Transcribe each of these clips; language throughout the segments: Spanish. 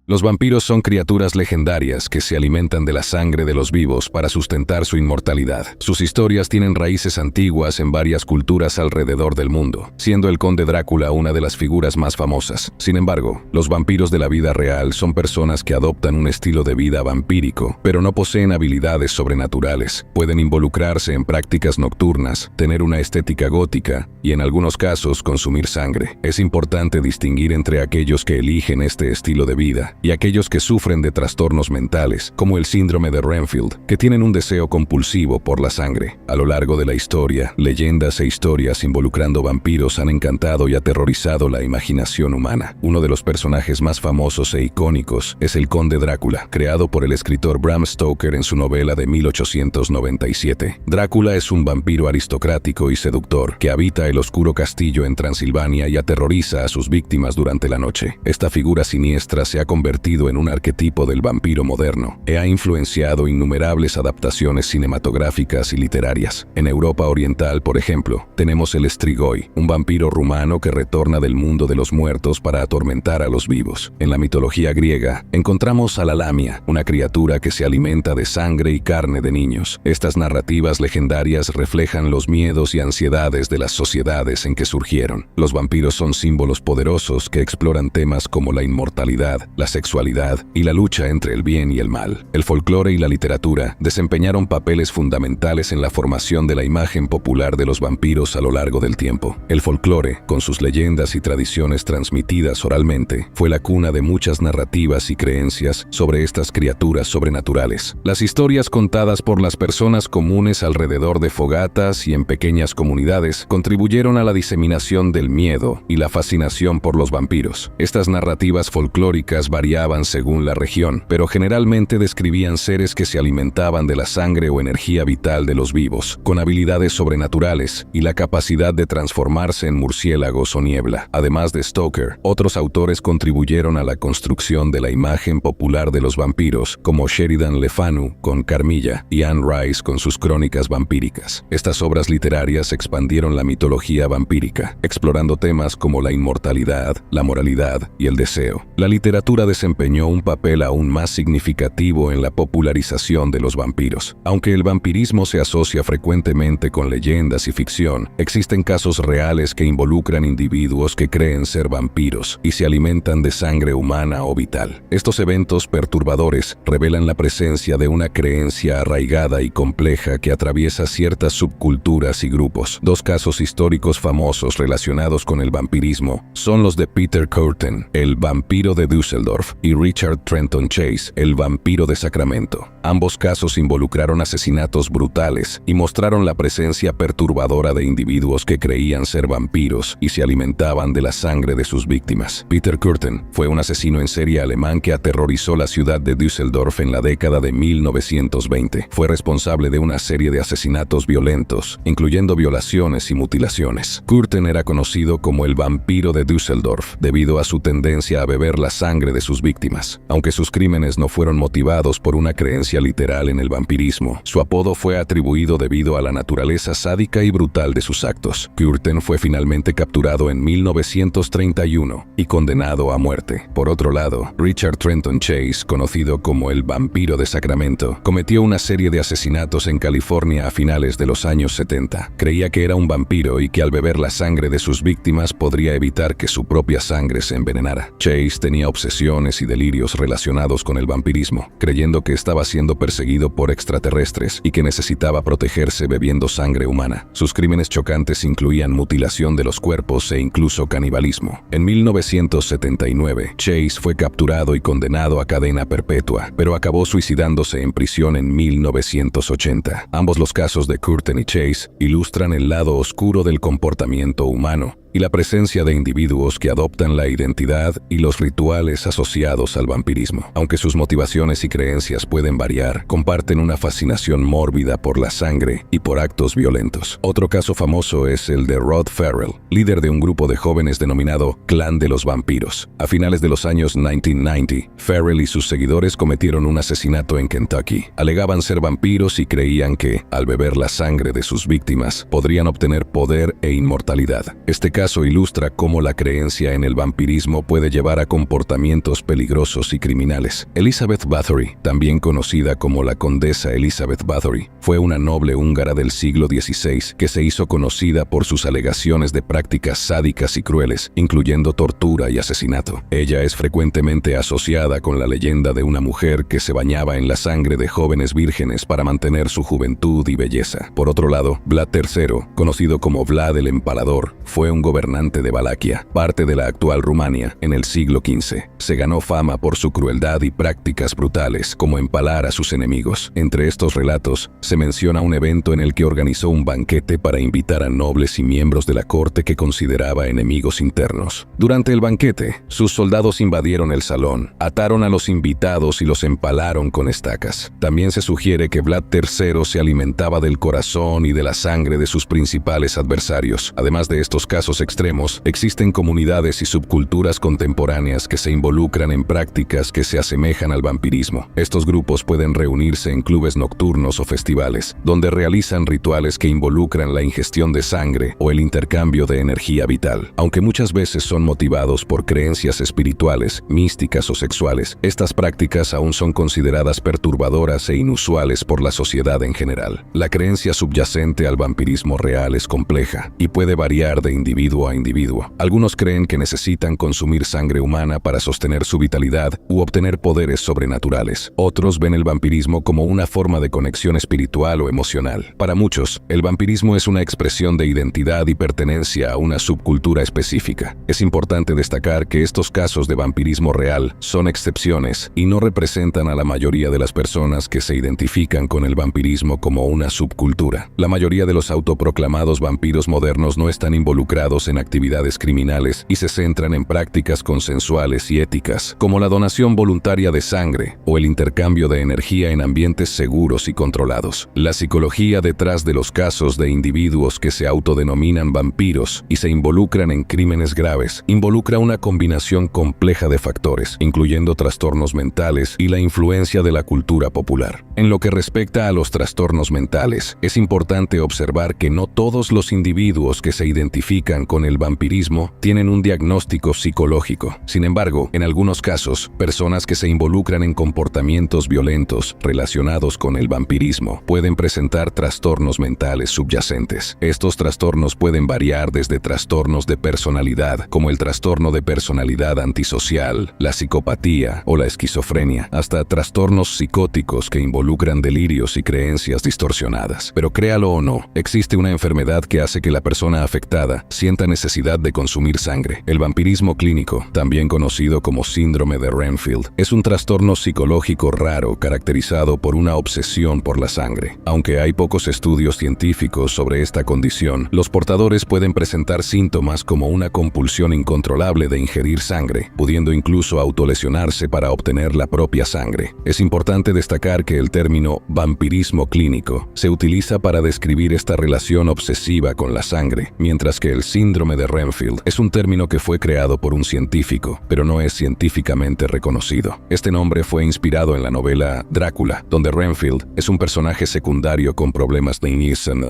Los vampiros son criaturas legendarias que se alimentan de la sangre de los vivos para sustentar su inmortalidad. Sus historias tienen raíces antiguas en varias culturas alrededor del mundo, siendo el conde Drácula una de las figuras más famosas. Sin embargo, los vampiros de la vida real son personas que adoptan un estilo de vida vampírico, pero no poseen habilidades sobrenaturales. Pueden involucrarse en prácticas nocturnas, tener una estética gótica y en algunos casos consumir sangre. Es importante distinguir entre aquellos que eligen este estilo de vida y aquellos que sufren de trastornos mentales, como el síndrome de Renfield, que tienen un deseo compulsivo por la sangre. A lo largo de la historia, leyendas e historias involucrando vampiros han encantado y aterrorizado la imaginación humana. Uno de los personajes más famosos e icónicos es el conde Drácula, creado por el escritor Bram Stoker en su novela de 1897. Drácula es un vampiro aristocrático y seductor que habita el oscuro castillo en Transilvania y aterroriza a sus víctimas durante la noche. Esta figura siniestra se ha convertido en un arquetipo del vampiro moderno e ha influenciado innumerables adaptaciones cinematográficas y literarias. En Europa Oriental, por ejemplo, tenemos el Strigoi, un vampiro rumano que retorna del mundo de los muertos para atormentar a los vivos. En la mitología griega, encontramos a la Lamia, una criatura que se alimenta de sangre y carne de niños. Estas narrativas legendarias reflejan los miedos y ansiedades de las sociedades en que surgieron. Los vampiros son símbolos poderosos que exploran temas como la inmortalidad, la sexualidad y la lucha entre el bien y el mal. El folclore y la literatura desempeñaron papeles fundamentales en la formación de la imagen popular de los vampiros a lo largo del tiempo. El folclore, con sus leyendas y tradiciones transmitidas oralmente, fue la cuna de muchas narrativas y creencias sobre estas criaturas sobrenaturales. Las historias contadas por las personas comunes alrededor de fogatas y en pequeñas comunidades contribuyeron a la diseminación del miedo y la fascinación por los vampiros. Estas narrativas folclóricas variaban según la región, pero generalmente describían seres que se alimentaban de la sangre o energía vital de los vivos, con habilidades sobrenaturales y la capacidad de transformarse en murciélagos o niebla. Además de Stoker, otros autores contribuyeron a la construcción de la imagen popular de los vampiros, como Sheridan Le Fanu con Carmilla y Anne Rice con sus crónicas vampíricas. Estas obras literarias expandieron la mitología vampírica, explorando temas como la inmortalidad, la moralidad y el deseo. La literatura desempeñó un papel aún más significativo en la popularización de los vampiros. Aunque el vampirismo se asocia frecuentemente con leyendas y ficción, existen casos reales que involucran individuos que creen ser vampiros y se alimentan de sangre humana o vital. Estos eventos perturbadores revelan la presencia de una creencia arraigada y compleja que atraviesa ciertas subculturas y grupos. Dos casos históricos famosos relacionados con el vampirismo son los de Peter Kürten, el vampiro de Düsseldorf, y Richard Trenton Chase, el vampiro de Sacramento. Ambos casos involucraron asesinatos brutales y mostraron la presencia perturbadora de individuos que creían ser vampiros y se alimentaban de la sangre de sus víctimas. Peter Kürten fue un asesino en serie alemán que aterrorizó la ciudad de Düsseldorf en la década de 1920. Fue responsable de una serie de asesinatos violentos, incluyendo violaciones y mutilaciones. Kürten era conocido como el vampiro de Düsseldorf debido a su tendencia a beber la sangre de sus víctimas. Aunque sus crímenes no fueron motivados por una creencia literal en el vampirismo, su apodo fue atribuido debido a la naturaleza sádica y brutal de sus actos. Kürten fue finalmente capturado en 1931 y condenado a muerte. Por otro lado, Richard Trenton Chase, conocido como el vampiro de Sacramento, cometió una serie de asesinatos en California a finales de los años 70. Creía que era un vampiro y que al beber la sangre de sus víctimas podría evitar que su propia sangre se envenenara. Chase tenía obsesiones y delirios relacionados con el vampirismo, creyendo que estaba siendo perseguido por extraterrestres y que necesitaba protegerse bebiendo sangre humana. Sus crímenes chocantes incluían mutilación de los cuerpos e incluso canibalismo. En 1979, Chase fue capturado y condenado a cadena perpetua, pero acabó suicidándose en prisión en 1980. Ambos los casos de Kürten y Chase ilustran el lado oscuro del comportamiento humano y la presencia de individuos que adoptan la identidad y los rituales asociados al vampirismo. Aunque sus motivaciones y creencias pueden variar, comparten una fascinación mórbida por la sangre y por actos violentos. Otro caso famoso es el de Rod Ferrell, líder de un grupo de jóvenes denominado Clan de los Vampiros. A finales de los años 1990, Ferrell y sus seguidores cometieron un asesinato en Kentucky. Alegaban ser vampiros y creían que, al beber la sangre de sus víctimas, podrían obtener poder e inmortalidad. Este caso caso ilustra cómo la creencia en el vampirismo puede llevar a comportamientos peligrosos y criminales. Elizabeth Bathory, también conocida como la condesa Elizabeth Bathory, fue una noble húngara del siglo XVI que se hizo conocida por sus alegaciones de prácticas sádicas y crueles, incluyendo tortura y asesinato. Ella es frecuentemente asociada con la leyenda de una mujer que se bañaba en la sangre de jóvenes vírgenes para mantener su juventud y belleza. Por otro lado, Vlad III, conocido como Vlad el Empalador, fue un gobernante de Valaquia, parte de la actual Rumania, en el siglo XV. Se ganó fama por su crueldad y prácticas brutales, como empalar a sus enemigos. Entre estos relatos, se menciona un evento en el que organizó un banquete para invitar a nobles y miembros de la corte que consideraba enemigos internos. Durante el banquete, sus soldados invadieron el salón, ataron a los invitados y los empalaron con estacas. También se sugiere que Vlad III se alimentaba del corazón y de la sangre de sus principales adversarios. Además de estos casos extremos, existen comunidades y subculturas contemporáneas que se involucran en prácticas que se asemejan al vampirismo. Estos grupos pueden reunirse en clubes nocturnos o festivales, donde realizan rituales que involucran la ingestión de sangre o el intercambio de energía vital. Aunque muchas veces son motivados por creencias espirituales, místicas o sexuales, estas prácticas aún son consideradas perturbadoras e inusuales por la sociedad en general. La creencia subyacente al vampirismo real es compleja y puede variar de individuo a individuo. Algunos creen que necesitan consumir sangre humana para sostener su vitalidad u obtener poderes sobrenaturales. Otros ven el vampirismo como una forma de conexión espiritual o emocional. Para muchos, el vampirismo es una expresión de identidad y pertenencia a una subcultura específica. Es importante destacar que estos casos de vampirismo real son excepciones y no representan a la mayoría de las personas que se identifican con el vampirismo como una subcultura. La mayoría de los autoproclamados vampiros modernos no están involucrados en actividades criminales y se centran en prácticas consensuales y éticas, como la donación voluntaria de sangre o el intercambio de energía en ambientes seguros y controlados. La psicología detrás de los casos de individuos que se autodenominan vampiros y se involucran en crímenes graves involucra una combinación compleja de factores, incluyendo trastornos mentales y la influencia de la cultura popular. En lo que respecta a los trastornos mentales, es importante observar que no todos los individuos que se identifican con el vampirismo tienen un diagnóstico psicológico. Sin embargo, en algunos casos, personas que se involucran en comportamientos violentos relacionados con el vampirismo pueden presentar trastornos mentales subyacentes. Estos trastornos pueden variar desde trastornos de personalidad, como el trastorno de personalidad antisocial, la psicopatía o la esquizofrenia, hasta trastornos psicóticos que involucran delirios y creencias distorsionadas. Pero créalo o no, existe una enfermedad que hace que la persona afectada sienta necesidad de consumir sangre. El vampirismo clínico, también conocido como síndrome de Renfield, es un trastorno psicológico raro caracterizado por una obsesión por la sangre. Aunque hay pocos estudios científicos sobre esta condición, los portadores pueden presentar síntomas como una compulsión incontrolable de ingerir sangre, pudiendo incluso autolesionarse para obtener la propia sangre. Es importante destacar que el término vampirismo clínico se utiliza para describir esta relación obsesiva con la sangre, mientras que el síndrome de Renfield es un término que fue creado por un científico, pero no es científicamente reconocido. Este nombre fue inspirado en la novela Drácula, donde Renfield es un personaje secundario con problemas de inicio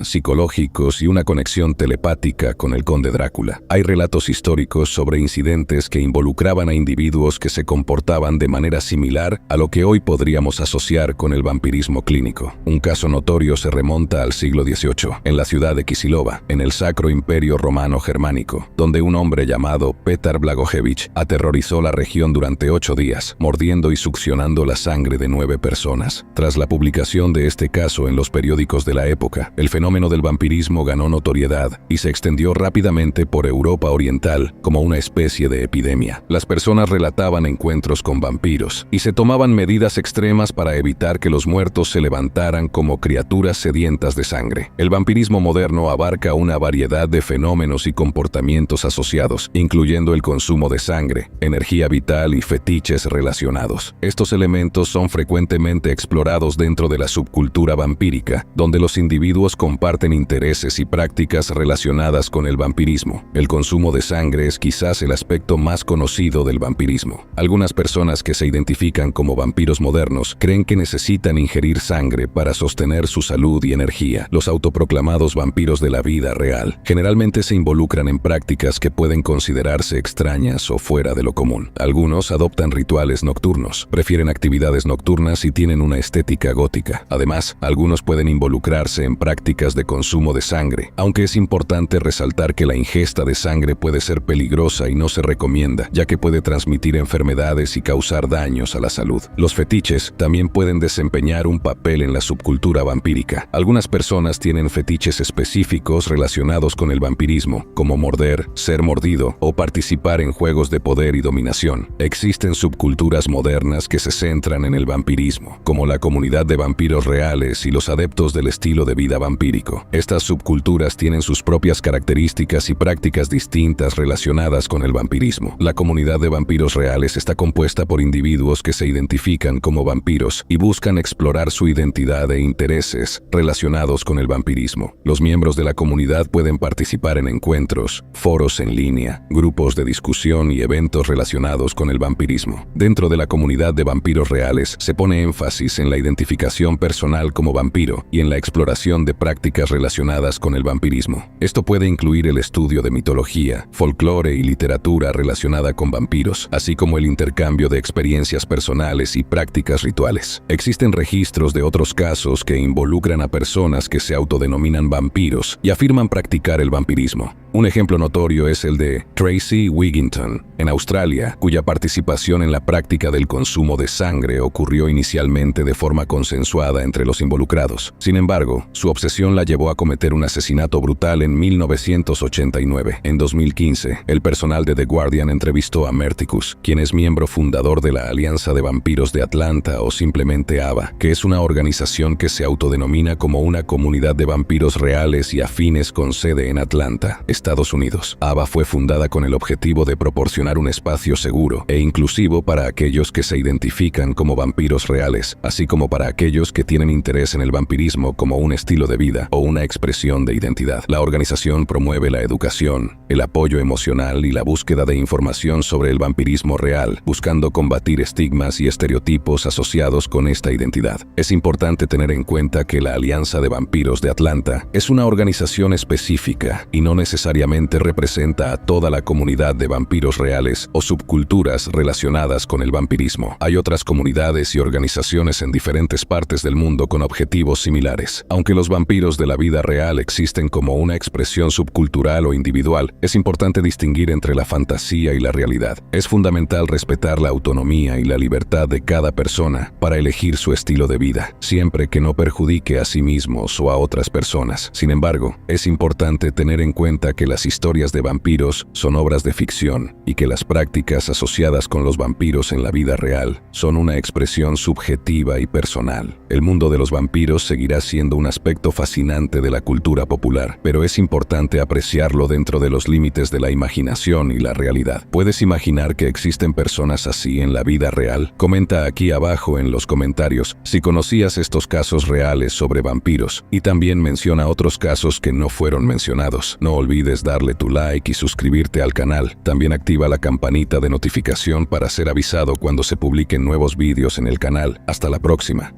psicológicos y una conexión telepática con el conde Drácula. Hay relatos históricos sobre incidentes que involucraban a individuos que se comportaban de manera similar a lo que hoy podríamos asociar con el vampirismo clínico. Un caso notorio se remonta al siglo XVIII, en la ciudad de Kisilova, en el Sacro Imperio Romano Germánico, donde un hombre llamado Petar Blagojevich aterrorizó la región durante 8 días, mordiendo y succionando la sangre de 9 personas. Tras la publicación de este caso en los periódicos de la época, el fenómeno del vampirismo ganó notoriedad y se extendió rápidamente por Europa Oriental como una especie de epidemia. Las personas relataban encuentros con vampiros y se tomaban medidas extremas para evitar que los muertos se levantaran como criaturas sedientas de sangre. El vampirismo moderno abarca una variedad de fenómenos y comportamientos asociados, incluyendo el consumo de sangre, energía vital y fetiches relacionados. Estos elementos son frecuentemente explorados dentro de la subcultura vampírica, donde los individuos comparten intereses y prácticas relacionadas con el vampirismo. El consumo de sangre es quizás el aspecto más conocido del vampirismo. Algunas personas que se identifican como vampiros modernos creen que necesitan ingerir sangre para sostener su salud y energía. Los autoproclamados vampiros de la vida real generalmente se involucran involucran en prácticas que pueden considerarse extrañas o fuera de lo común. Algunos adoptan rituales nocturnos, prefieren actividades nocturnas y tienen una estética gótica. Además, algunos pueden involucrarse en prácticas de consumo de sangre, aunque es importante resaltar que la ingesta de sangre puede ser peligrosa y no se recomienda, ya que puede transmitir enfermedades y causar daños a la salud. Los fetiches también pueden desempeñar un papel en la subcultura vampírica. Algunas personas tienen fetiches específicos relacionados con el vampirismo, como morder, ser mordido o participar en juegos de poder y dominación. Existen subculturas modernas que se centran en el vampirismo, como la comunidad de vampiros reales y los adeptos del estilo de vida vampírico. Estas subculturas tienen sus propias características y prácticas distintas relacionadas con el vampirismo. La comunidad de vampiros reales está compuesta por individuos que se identifican como vampiros y buscan explorar su identidad e intereses relacionados con el vampirismo. Los miembros de la comunidad pueden participar en encuentros, foros en línea, grupos de discusión y eventos relacionados con el vampirismo. Dentro de la comunidad de vampiros reales se pone énfasis en la identificación personal como vampiro y en la exploración de prácticas relacionadas con el vampirismo. Esto puede incluir el estudio de mitología, folclore y literatura relacionada con vampiros, así como el intercambio de experiencias personales y prácticas rituales. Existen registros de otros casos que involucran a personas que se autodenominan vampiros y afirman practicar el vampirismo. Un ejemplo notorio es el de Tracy Wigginton, en Australia, cuya participación en la práctica del consumo de sangre ocurrió inicialmente de forma consensuada entre los involucrados. Sin embargo, su obsesión la llevó a cometer un asesinato brutal en 1989. En 2015, el personal de The Guardian entrevistó a Merticus, quien es miembro fundador de la Alianza de Vampiros de Atlanta o simplemente AVA, que es una organización que se autodenomina como una comunidad de vampiros reales y afines con sede en Atlanta, Estados Unidos. AVA fue fundada con el objetivo de proporcionar un espacio seguro e inclusivo para aquellos que se identifican como vampiros reales, así como para aquellos que tienen interés en el vampirismo como un estilo de vida o una expresión de identidad. La organización promueve la educación, el apoyo emocional y la búsqueda de información sobre el vampirismo real, buscando combatir estigmas y estereotipos asociados con esta identidad. Es importante tener en cuenta que la Alianza de Vampiros de Atlanta es una organización específica y no necesariamente representa a toda la comunidad de vampiros reales o subculturas relacionadas con el vampirismo. Hay otras comunidades y organizaciones en diferentes partes del mundo con objetivos similares. Aunque los vampiros de la vida real existen como una expresión subcultural o individual, es importante distinguir entre la fantasía y la realidad. Es fundamental respetar la autonomía y la libertad de cada persona para elegir su estilo de vida, siempre que no perjudique a sí mismos o a otras personas. Sin embargo, es importante tener en cuenta que las historias de vampiros son obras de ficción y que las prácticas asociadas con los vampiros en la vida real son una expresión subjetiva y personal. El mundo de los vampiros seguirá siendo un aspecto fascinante de la cultura popular, pero es importante apreciarlo dentro de los límites de la imaginación y la realidad. ¿Puedes imaginar que existen personas así en la vida real? Comenta aquí abajo en los comentarios si conocías estos casos reales sobre vampiros y también menciona otros casos que no fueron mencionados. No olvides darle tu like y suscribirte al canal. También activa la campanita de notificación para ser avisado cuando se publiquen nuevos vídeos en el canal. Hasta la próxima.